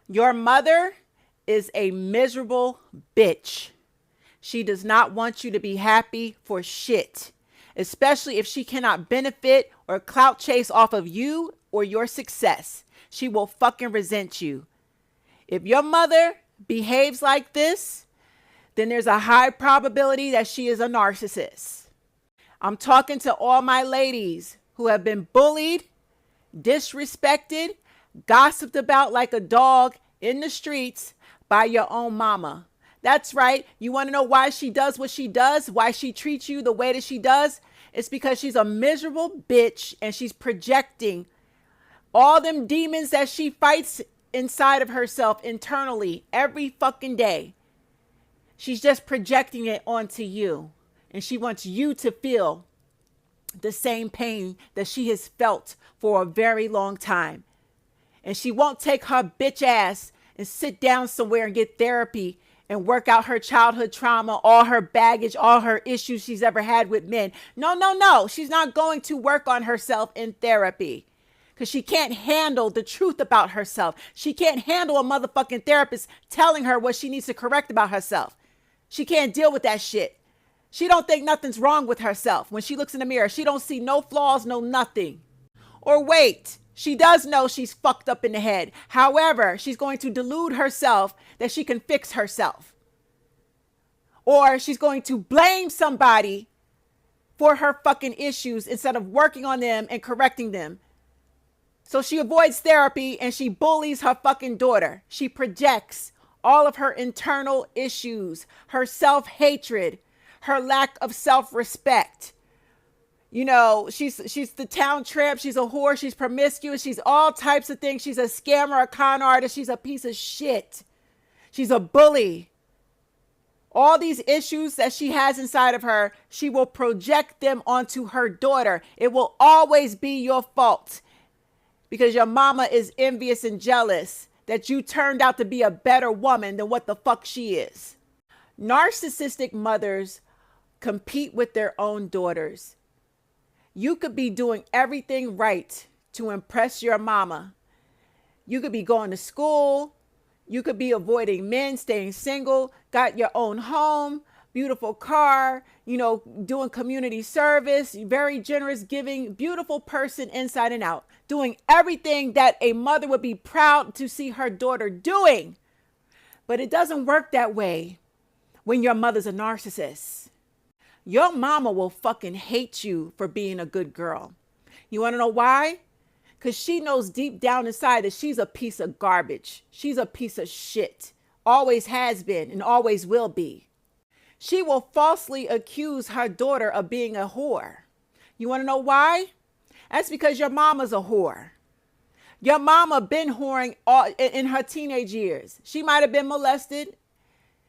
Your mother is a miserable bitch. She does not want you to be happy for shit, especially if she cannot benefit or clout chase off of you or your success. She will fucking resent you. If your mother behaves like this, then there's a high probability that she is a narcissist. I'm talking to all my ladies who have been bullied, disrespected, gossiped about like a dog in the streets by your own mama. That's right. You want to know why she does what she does? Why she treats you the way that she does? It's because she's a miserable bitch and she's projecting all them demons that she fights inside of herself internally every fucking day. She's just projecting it onto you. And she wants you to feel the same pain that she has felt for a very long time. And she won't take her bitch ass and sit down somewhere and get therapy and work out her childhood trauma, all her baggage, all her issues she's ever had with men. No. She's not going to work on herself in therapy because she can't handle the truth about herself. She can't handle a motherfucking therapist telling her what she needs to correct about herself. She can't deal with that shit. She don't think nothing's wrong with herself. When she looks in the mirror, she don't see no flaws, no nothing. Or wait, she does know she's fucked up in the head. However, she's going to delude herself that she can fix herself. Or she's going to blame somebody for her fucking issues instead of working on them and correcting them. So she avoids therapy and she bullies her fucking daughter. She projects all of her internal issues, her self-hatred, her lack of self-respect. You know, she's the town tramp. She's a whore. She's promiscuous. She's all types of things. She's a scammer, a con artist. She's a piece of shit. She's a bully. All these issues that she has inside of her, she will project them onto her daughter. It will always be your fault because your mama is envious and jealous that you turned out to be a better woman than what the fuck she is. Narcissistic mothers compete with their own daughters. You could be doing everything right to impress your mama. You could be going to school. You could be avoiding men, staying single, got your own home, beautiful car, doing community service, very generous, giving, beautiful person inside and out, doing everything that a mother would be proud to see her daughter doing. But it doesn't work that way when your mother's a narcissist. Your mama will fucking hate you for being a good girl. You want to know why? Because she knows deep down inside that she's a piece of garbage. She's a piece of shit. Always has been and always will be. She will falsely accuse her daughter of being a whore. You want to know why? That's because your mama's a whore. Your mama been whoring in her teenage years. She might have been molested,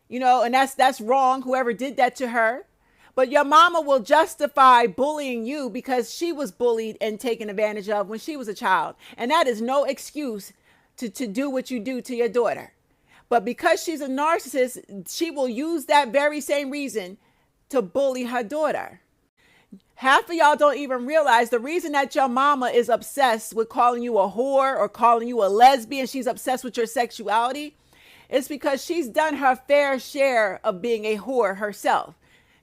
and that's wrong, whoever did that to her. But your mama will justify bullying you because she was bullied and taken advantage of when she was a child. And that is no excuse to do what you do to your daughter. But because she's a narcissist, she will use that very same reason to bully her daughter. Half of y'all don't even realize the reason that your mama is obsessed with calling you a whore or calling you a lesbian, she's obsessed with your sexuality, is because she's done her fair share of being a whore herself.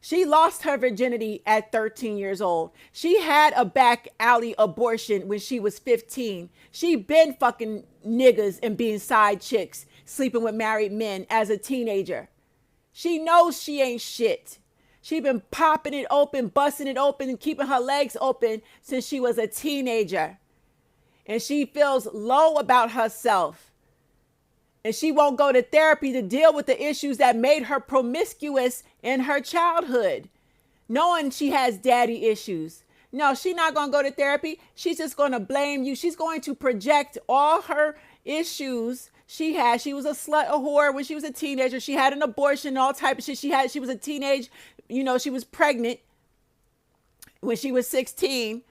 She lost her virginity at 13 years old. She had a back alley abortion when she was 15. She been fucking niggas and being side chicks, sleeping with married men as a teenager. She knows she ain't shit. She been popping it open, busting it open, and keeping her legs open since she was a teenager. And she feels low about herself. And she won't go to therapy to deal with the issues that made her promiscuous in her childhood, knowing she has daddy issues. No, she's not going to go to therapy. She's just going to blame you. She's going to project all her issues she had. She was a slut, a whore when she was a teenager. She had an abortion, all type of shit. She was a teenage, she was pregnant when she was 16.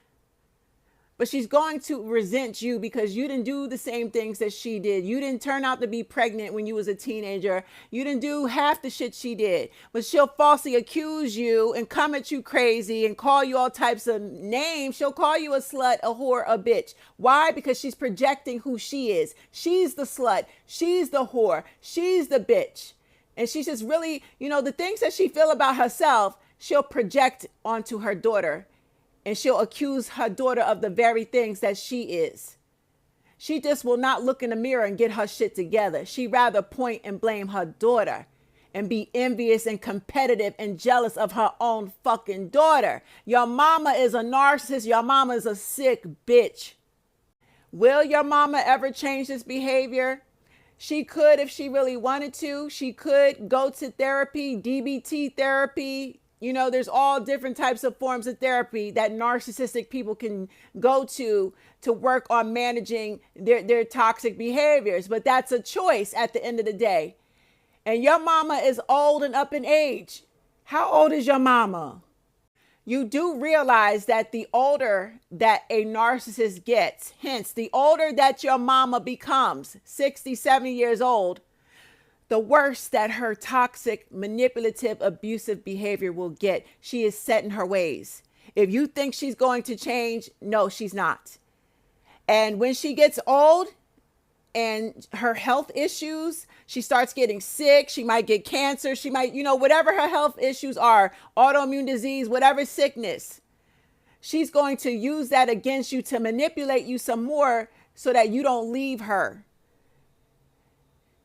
But she's going to resent you because you didn't do the same things that she did. You didn't turn out to be pregnant when you was a teenager. You didn't do half the shit she did. But she'll falsely accuse you and come at you crazy and call you all types of names. She'll call you a slut, a whore, a bitch. Why? Because she's projecting who she is. She's the slut. She's the whore. She's the bitch. And she's just really, the things that she feel about herself, she'll project onto her daughter. And she'll accuse her daughter of the very things that she is. She just will not look in the mirror and get her shit together. She'd rather point and blame her daughter and be envious and competitive and jealous of her own fucking daughter. Your mama is a narcissist. Your mama is a sick bitch. Will your mama ever change this behavior? She could if she really wanted to. She could go to therapy, DBT therapy. There's all different types of forms of therapy that narcissistic people can go to work on managing their toxic behaviors. But that's a choice at the end of the day. And your mama is old and up in age. How old is your mama? You do realize that the older that a narcissist gets, hence the older that your mama becomes, 60, 70 years old, the worse that her toxic, manipulative, abusive behavior will get. She is set in her ways. If you think she's going to change, no, she's not. And when she gets old and her health issues, she starts getting sick. She might get cancer. She might, whatever her health issues are, autoimmune disease, whatever sickness, she's going to use that against you to manipulate you some more so that you don't leave her.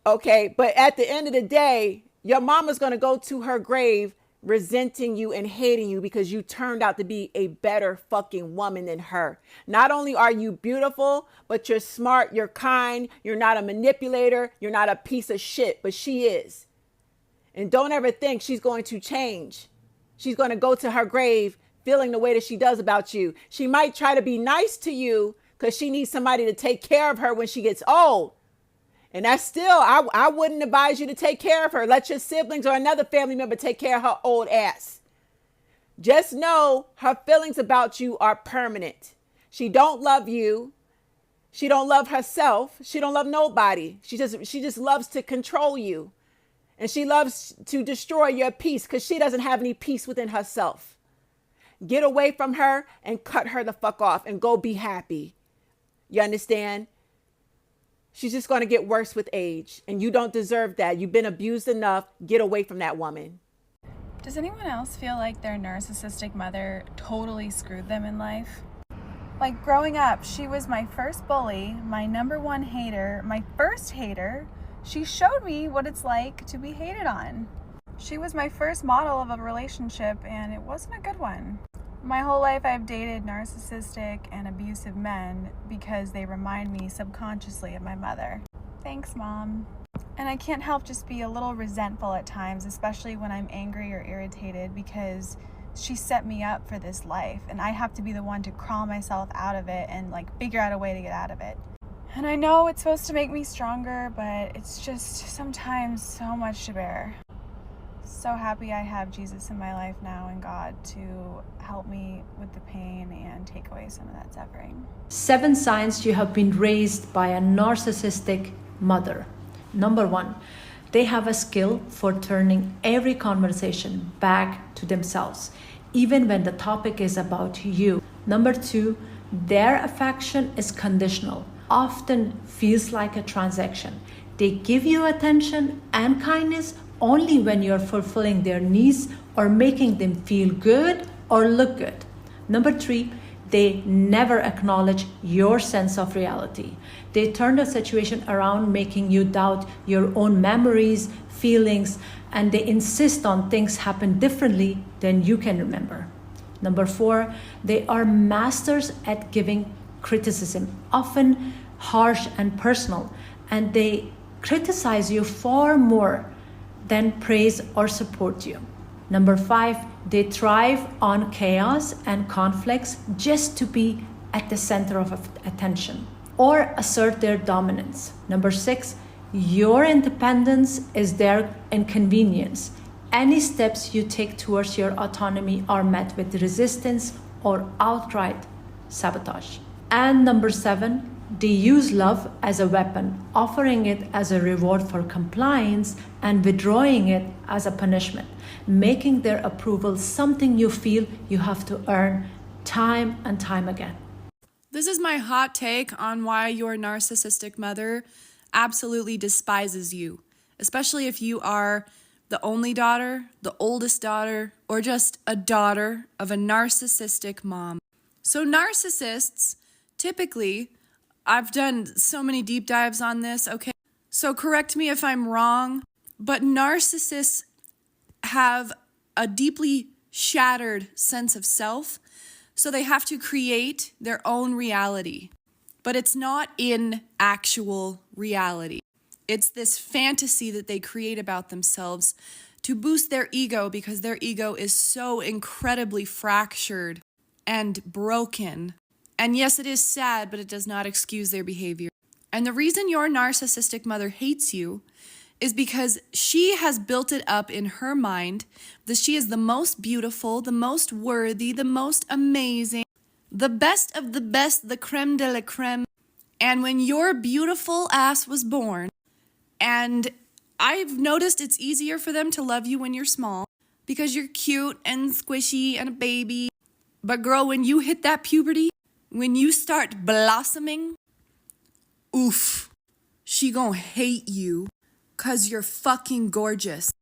Okay, but at the end of the day, your mama's going to go to her grave resenting you and hating you because you turned out to be a better fucking woman than her. Not only are you beautiful, but you're smart, you're kind, you're not a manipulator, you're not a piece of shit, but she is. And don't ever think she's going to change. She's going to go to her grave feeling the way that she does about you. She might try to be nice to you because she needs somebody to take care of her when she gets old. And that's still, I wouldn't advise you to take care of her. Let your siblings or another family member take care of her old ass. Just know her feelings about you are permanent. She don't love you. She don't love herself. She don't love nobody. She just loves to control you. And she loves to destroy your peace because she doesn't have any peace within herself. Get away from her and cut her the fuck off and go be happy. You understand? She's just going to get worse with age, and you don't deserve that. You've been abused enough. Get away from that woman. Does anyone else feel like their narcissistic mother totally screwed them in life? Like growing up, she was my first bully, my number one hater, my first hater. She showed me what it's like to be hated on. She was my first model of a relationship, and it wasn't a good one. My whole life I've dated narcissistic and abusive men because they remind me subconsciously of my mother. Thanks, Mom. And I can't help just be a little resentful at times, especially when I'm angry or irritated, because she set me up for this life and I have to be the one to crawl myself out of it and figure out a way to get out of it. And I know it's supposed to make me stronger, but it's just sometimes so much to bear. So happy I have Jesus in my life now and God to help me with the pain and take away some of that suffering. 7 signs you have been raised by a narcissistic mother. Number 1, they have a skill for turning every conversation back to themselves, even when the topic is about you. Number 2, their affection is conditional, often feels like a transaction. They give you attention and kindness only when you're fulfilling their needs or making them feel good or look good. Number 3, they never acknowledge your sense of reality. They turn the situation around, making you doubt your own memories, feelings, and they insist on things happen differently than you can remember. Number 4, they are masters at giving criticism, often harsh and personal, and they criticize you far more than praise or support you. Number 5, they thrive on chaos and conflicts just to be at the center of attention or assert their dominance. Number 6, your independence is their inconvenience. Any steps you take towards your autonomy are met with resistance or outright sabotage. And number 7, they use love as a weapon, offering it as a reward for compliance and withdrawing it as a punishment, making their approval something you feel you have to earn time and time again. This is my hot take on why your narcissistic mother absolutely despises you, especially if you are the only daughter, the oldest daughter, or just a daughter of a narcissistic mom. So narcissists, typically, I've done so many deep dives on this, okay? So correct me if I'm wrong, but narcissists have a deeply shattered sense of self, so they have to create their own reality. But it's not in actual reality. It's this fantasy that they create about themselves to boost their ego because their ego is so incredibly fractured and broken. And yes, it is sad, but it does not excuse their behavior. And the reason your narcissistic mother hates you is because she has built it up in her mind that she is the most beautiful, the most worthy, the most amazing, the best of the best, the creme de la creme. And when your beautiful ass was born, and I've noticed it's easier for them to love you when you're small because you're cute and squishy and a baby. But girl, when you hit that puberty, when you start blossoming, oof, she gonna hate you because you're fucking gorgeous.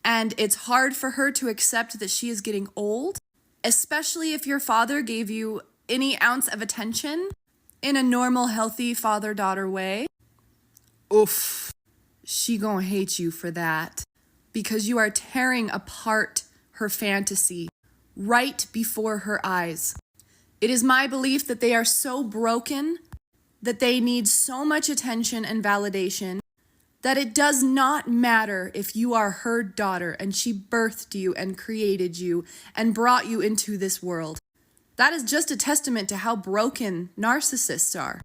And it's hard for her to accept that she is getting old, especially if your father gave you any ounce of attention in a normal, healthy father-daughter way. Oof, she gonna hate you for that because you are tearing apart her fantasy right before her eyes. It is my belief that they are so broken that they need so much attention and validation that it does not matter if you are her daughter and she birthed you and created you and brought you into this world. That is just a testament to how broken narcissists are.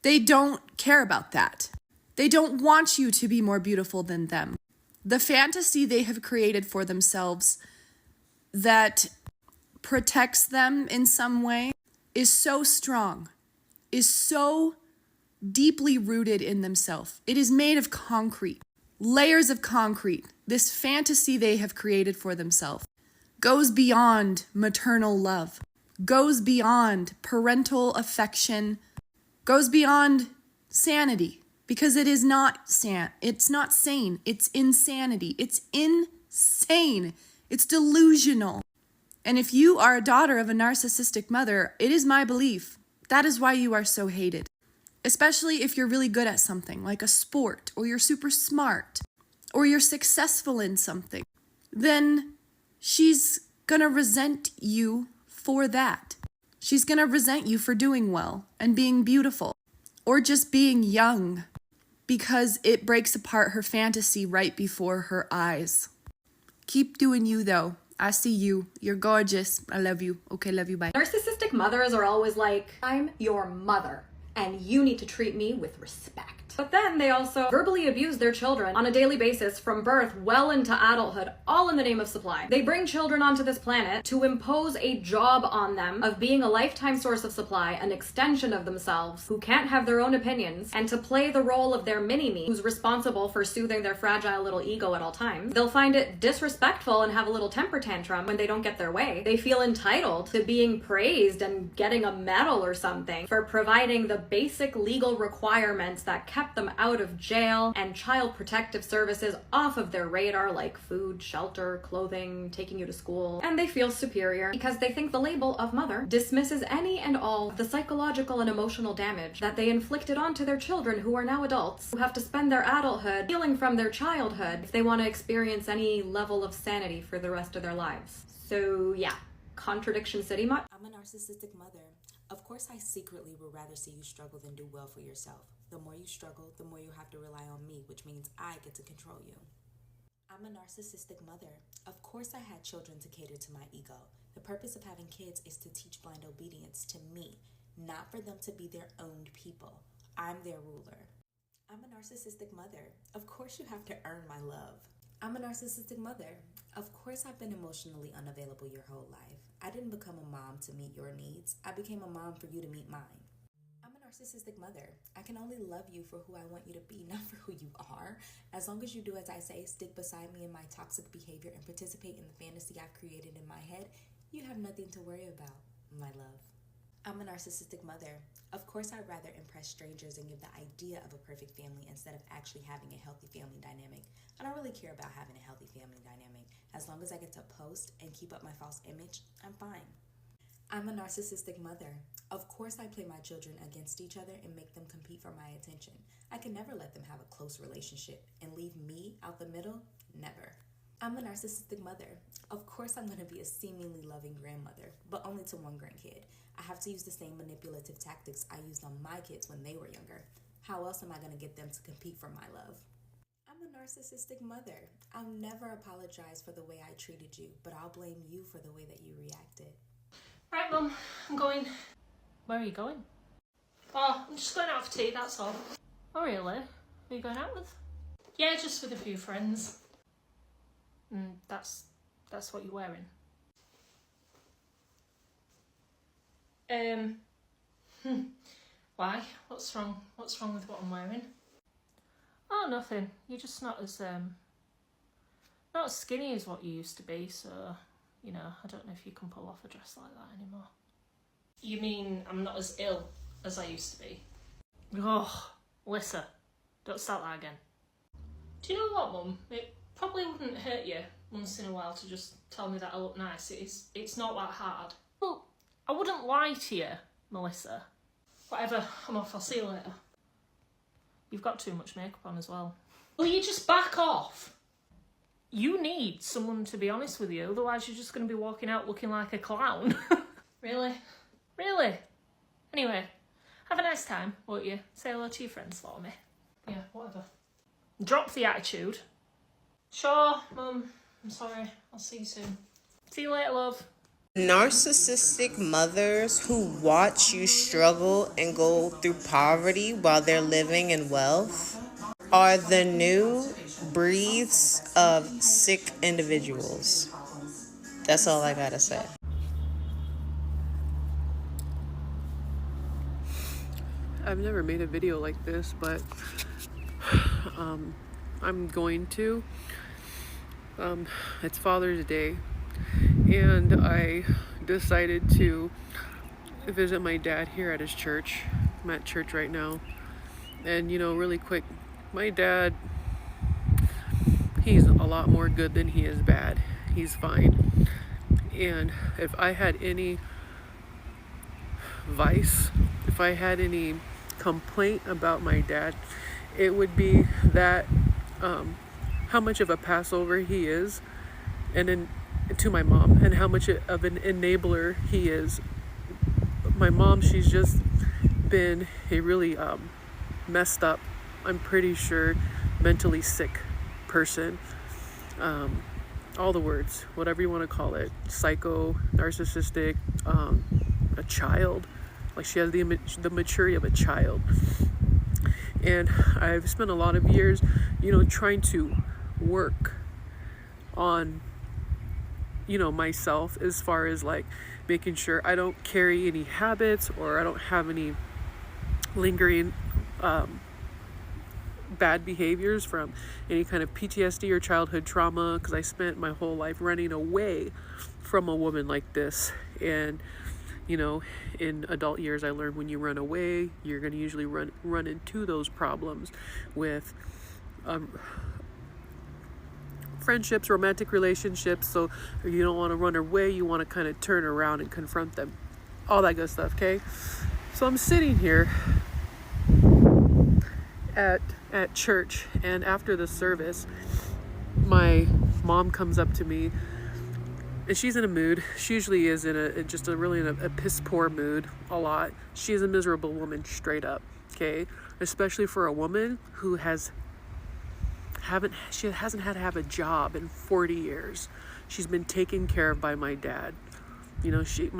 They don't care about that. They don't want you to be more beautiful than them. The fantasy they have created for themselves that protects them in some way is so strong, is so deeply rooted in themselves. It is made of concrete, layers of concrete. This fantasy they have created for themselves goes beyond maternal love, goes beyond parental affection, goes beyond sanity, because it is not it's not sane, it's insanity, it's insane, it's delusional. And if you are a daughter of a narcissistic mother, it is my belief that is why you are so hated. Especially if you're really good at something, like a sport, or you're super smart, or you're successful in something, then she's gonna resent you for that. She's gonna resent you for doing well and being beautiful, or just being young, because it breaks apart her fantasy right before her eyes. Keep doing you though. I see you. You're gorgeous. I love you. Okay, love you. Bye. Narcissistic mothers are always like, I'm your mother, and you need to treat me with respect. But then they also verbally abuse their children on a daily basis from birth well into adulthood, all in the name of supply. They bring children onto this planet to impose a job on them of being a lifetime source of supply, an extension of themselves, who can't have their own opinions, and to play the role of their mini-me, who's responsible for soothing their fragile little ego at all times. They'll find it disrespectful and have a little temper tantrum when they don't get their way. They feel entitled to being praised and getting a medal or something for providing the basic legal requirements that kept them out of jail and child protective services off of their radar, like food, shelter, clothing, taking you to school. And they feel superior because they think the label of mother dismisses any and all of the psychological and emotional damage that they inflicted onto their children, who are now adults, who have to spend their adulthood healing from their childhood if they want to experience any level of sanity for the rest of their lives. So yeah, contradiction city much? I'm a narcissistic mother. Of course, I secretly would rather see you struggle than do well for yourself. The more you struggle, the more you have to rely on me, which means I get to control you. I'm a narcissistic mother. Of course, I had children to cater to my ego. The purpose of having kids is to teach blind obedience to me, not for them to be their own people. I'm their ruler. I'm a narcissistic mother. Of course, you have to earn my love. I'm a narcissistic mother. Of course, I've been emotionally unavailable your whole life. I didn't become a mom to meet your needs. I became a mom for you to meet mine. narcissistic mother. I can only love you for who I want you to be, not for who you are. As long as you do as I say, stick beside me in my toxic behavior, and participate in the fantasy I've created in my head, you have nothing to worry about, my love. I'm a narcissistic mother. Of course, I'd rather impress strangers and give the idea of a perfect family instead of actually having a healthy family dynamic. I don't really care about having a healthy family dynamic. As long as I get to post and keep up my false image, I'm fine. I'm a narcissistic mother. Of course, I play my children against each other and make them compete for my attention. I can never let them have a close relationship and leave me out the middle. Never. I'm a narcissistic mother. Of course, I'm going to be a seemingly loving grandmother, but only to one grandkid. I have to use the same manipulative tactics I used on my kids when they were younger. How else am I going to get them to compete for my love? I'm a narcissistic mother. I'll never apologize for the way I treated you, but I'll blame you for the way that you reacted. Right, Mum, I'm going. Where are you going? Oh, I'm just going out for tea, that's all. Oh, really? Who are you going out with? Yeah, just with a few friends. That's what you're wearing? Why? What's wrong? What's wrong with what I'm wearing? Oh, nothing. You're just not as skinny as what you used to be, so, you know, I don't know if you can pull off a dress like that anymore. You mean I'm not as ill as I used to be? Oh, Lisa, don't start that again. Do you know what, Mum? It probably wouldn't hurt you once in a while to just tell me that I look nice. It's not that hard. Well, I wouldn't lie to you, Melissa. Whatever, I'm off. I'll see you later. You've got too much makeup on as well. Will you just back off? You need someone to be honest with you, otherwise you're just going to be walking out looking like a clown. Really? Really? Anyway, have a nice time, won't you? Say hello to your friends for me. Yeah, whatever. Drop the attitude. Sure, Mum. I'm sorry. I'll see you soon. See you later, love. Narcissistic mothers who watch you struggle and go through poverty while they're living in wealth are the new breeds of sick individuals. That's all I gotta say. I've never made a video like this, but I'm going to. It's Father's Day, and I decided to visit my dad here at his church. I'm at church right now, and you know, really quick, my dad, he's a lot more good than he is bad. He's fine. And if I had any vice, if I had any complaint about my dad, it would be that how much of a Passover he is, and then to my mom, and how much of an enabler he is. My mom, she's just been a really messed up, I'm pretty sure, mentally sick person. All the words, whatever you want to call it, psycho, narcissistic, a child. Like, she has the maturity of a child. And I've spent a lot of years, you know, trying to work on, you know, myself, as far as like making sure I don't carry any habits, or I don't have any lingering bad behaviors from any kind of PTSD or childhood trauma, because I spent my whole life running away from a woman like this. And you know, in adult years, I learned when you run away, you're going to usually run into those problems with friendships, romantic relationships. So you don't want to run away, you want to kind of turn around and confront them, all that good stuff. Okay, so I'm sitting here at church, and after the service, my mom comes up to me, and she's in a mood. She usually is in a piss poor mood a lot. She's a miserable woman, straight up. Okay, especially for a woman who hasn't had to have a job in 40 years. She's been taken care of by my dad. You know, she's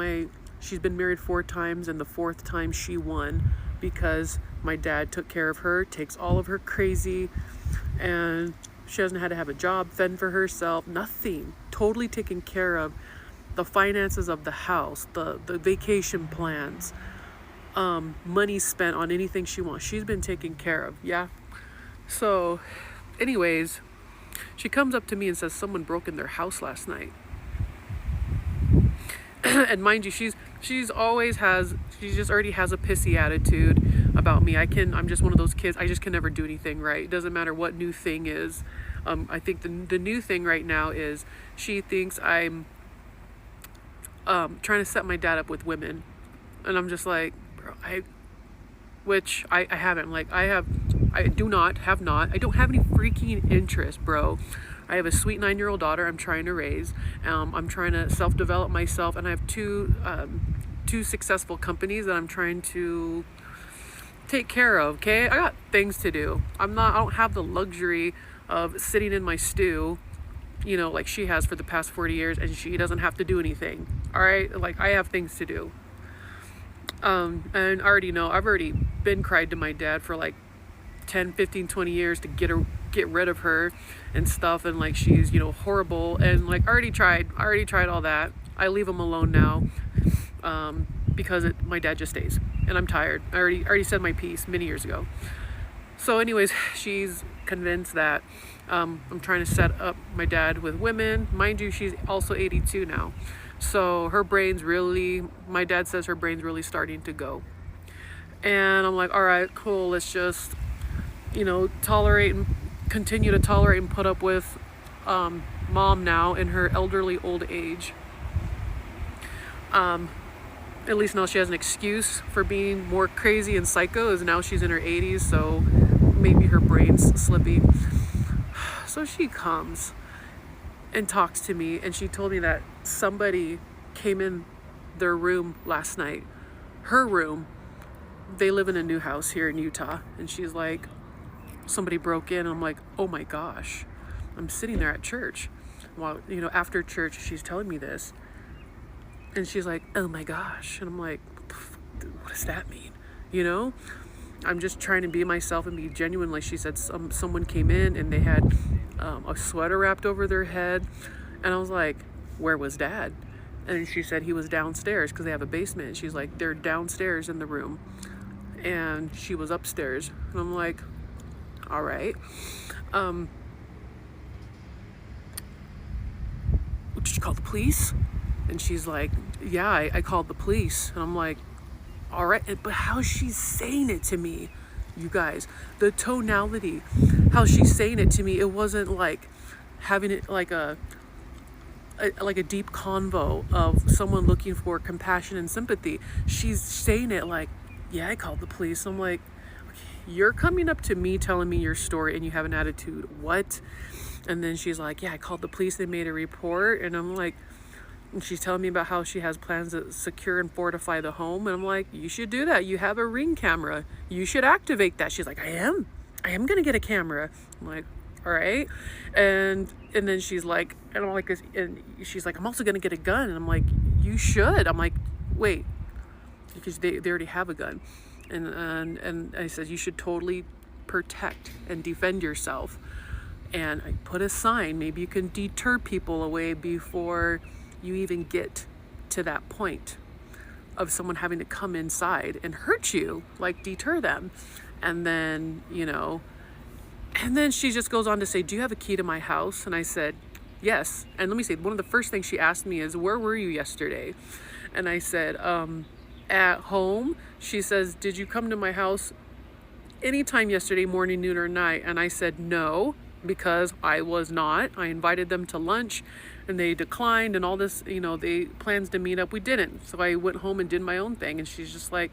been married 4 times, and the 4th time she won because my dad took care of her, takes all of her crazy, and she hasn't had to have a job, fend for herself, nothing. Totally taken care of. The finances of the house, the vacation plans, money spent on anything she wants. She's been taken care of. Yeah. So anyways, she comes up to me and says someone broke in their house last night. And mind you, she just already has a pissy attitude about me. I'm just one of those kids. I just can never do anything right. It doesn't matter what new thing is. I think the new thing right now is she thinks I'm trying to set my dad up with women. And I'm just like, bro, I haven't. Like, I don't have any freaking interest, bro. I have a sweet 9-year-old daughter I'm trying to raise. I'm trying to self-develop myself, and I have two successful companies that I'm trying to take care of. Okay, I got things to do. I don't have the luxury of sitting in my stew, like she has for the past 40 years, and she doesn't have to do anything. All right, like, I have things to do. And I already know I've already been cried to my dad for like 10, 15, 20 years to get rid of her and stuff, and like she's horrible, and like I already tried all that. I leave him alone now, because my dad just stays, and I'm tired. I already said my piece many years ago. So anyways, she's convinced that I'm trying to set up my dad with women. Mind you, she's also 82 now, so my dad says her brain's really starting to go. And I'm like, all right, cool, let's just continue to tolerate and put up with mom now in her elderly old age. At least now she has an excuse for being more crazy and psycho, as now she's in her 80s, so maybe her brain's slipping. So she comes and talks to me, and she told me that somebody came in their room last night. Her room. They live in a new house here in Utah, and she's like, somebody broke in. And I'm like, oh my gosh. I'm sitting there at church. Well, after church, she's telling me this, and she's like, oh my gosh. And I'm like, what does that mean? I'm just trying to be myself and be genuine. Like she said, someone came in and they had a sweater wrapped over their head, and I was like, where was dad? And she said he was downstairs, because they have a basement. And she's like, they're downstairs in the room, and she was upstairs. And I'm like, all right. Did you call the police? And she's like, yeah, I called the police. And I'm like, all right. But how she's saying it to me, you guys, the tonality, how she's saying it to me, it wasn't like having it like a deep convo of someone looking for compassion and sympathy. She's saying it like, yeah, I called the police. I'm like, you're coming up to me telling me your story and you have an attitude. What? And then she's like, yeah, I called the police. They made a report. And I'm like, and she's telling me about how she has plans to secure and fortify the home. And I'm like, you should do that. You have a Ring camera. You should activate that. She's like, I am going to get a camera. I'm like, all right. And then she's like, and I'm like, and she's like, I'm also going to get a gun. And I'm like, you should. I'm like, wait, because they already have a gun. And I said, you should totally protect and defend yourself. And I put a sign, maybe you can deter people away before you even get to that point of someone having to come inside and hurt you, like deter them. And then, and then she just goes on to say, do you have a key to my house? And I said, yes. And let me say, one of the first things she asked me is, where were you yesterday? And I said, at home. She says, did you come to my house anytime yesterday morning, noon, or night? And I said no, because I was not. I invited them to lunch and they declined, and all this, they plans to meet up, we didn't. So I went home and did my own thing. And she's just like,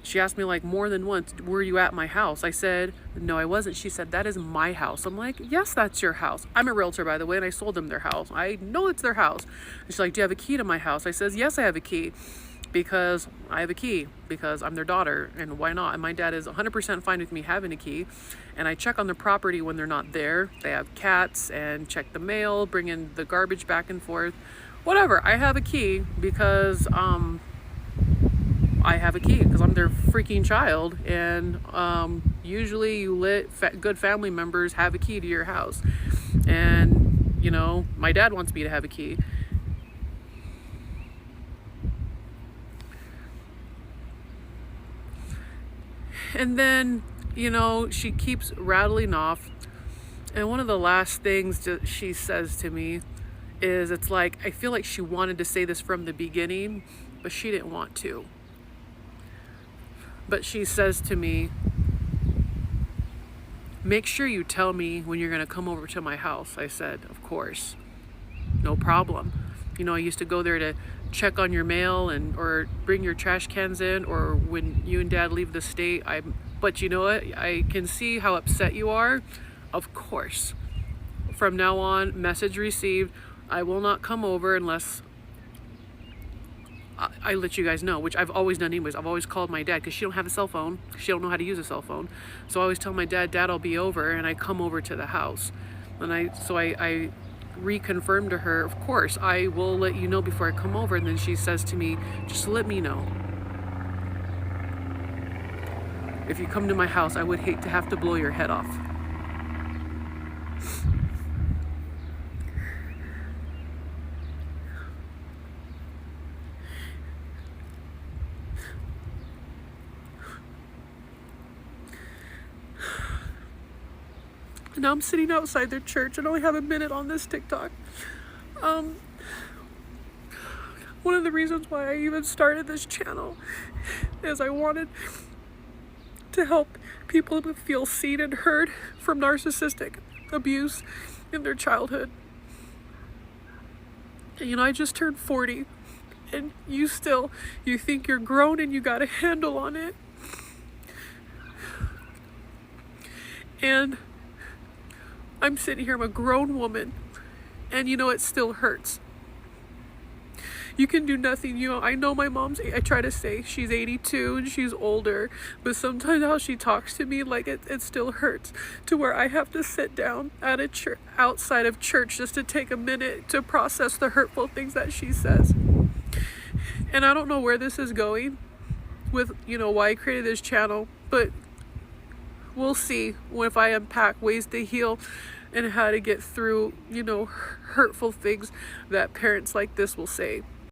she asked me like more than once, were you at my house? I said, no, I wasn't. She said, that is my house. I'm like, yes, that's your house. I'm a realtor, by the way, and I sold them their house. I know it's their house. And she's like, do you have a key to my house? I says, yes, I have a key. Because I have a key, because I'm their daughter, and why not? And my dad is 100% fine with me having a key. And I check on the property when they're not there. They have cats, and check the mail, bring in the garbage back and forth, whatever. I have a key because I have a key because I'm their freaking child. And usually good family members have a key to your house. And my dad wants me to have a key. And then, she keeps rattling off. And one of the last things that she says to me is, it's like, I feel like she wanted to say this from the beginning, but she didn't want to. But she says to me, make sure you tell me when you're going to come over to my house. I said, of course, no problem. I used to go there to check on your mail or bring your trash cans in, or when you and Dad leave the state. But you know what? I can see how upset you are. Of course. From now on, message received. I will not come over unless I let you guys know, which I've always done anyways. I've always called my dad because she don't have a cell phone. She don't know how to use a cell phone. So I always tell my dad, I'll be over, and I come over to the house. And I reconfirmed to her, of course, I will let you know before I come over. And then she says to me, just let me know. If you come to my house, I would hate to have to blow your head off. Now I'm sitting outside their church and only have a minute on this TikTok. One of the reasons why I even started this channel is I wanted to help people to feel seen and heard from narcissistic abuse in their childhood. And, I just turned 40, and you think you're grown and you got a handle on it. And I'm sitting here, I'm a grown woman, and it still hurts. You can do nothing. I know my mom's, I try to say she's 82 and she's older, but sometimes how she talks to me, like it still hurts, to where I have to sit down at a church, outside of church, just to take a minute to process the hurtful things that she says. And I don't know where this is going with, why I created this channel, but we'll see if I unpack ways to heal and how to get through, hurtful things that parents like this will say.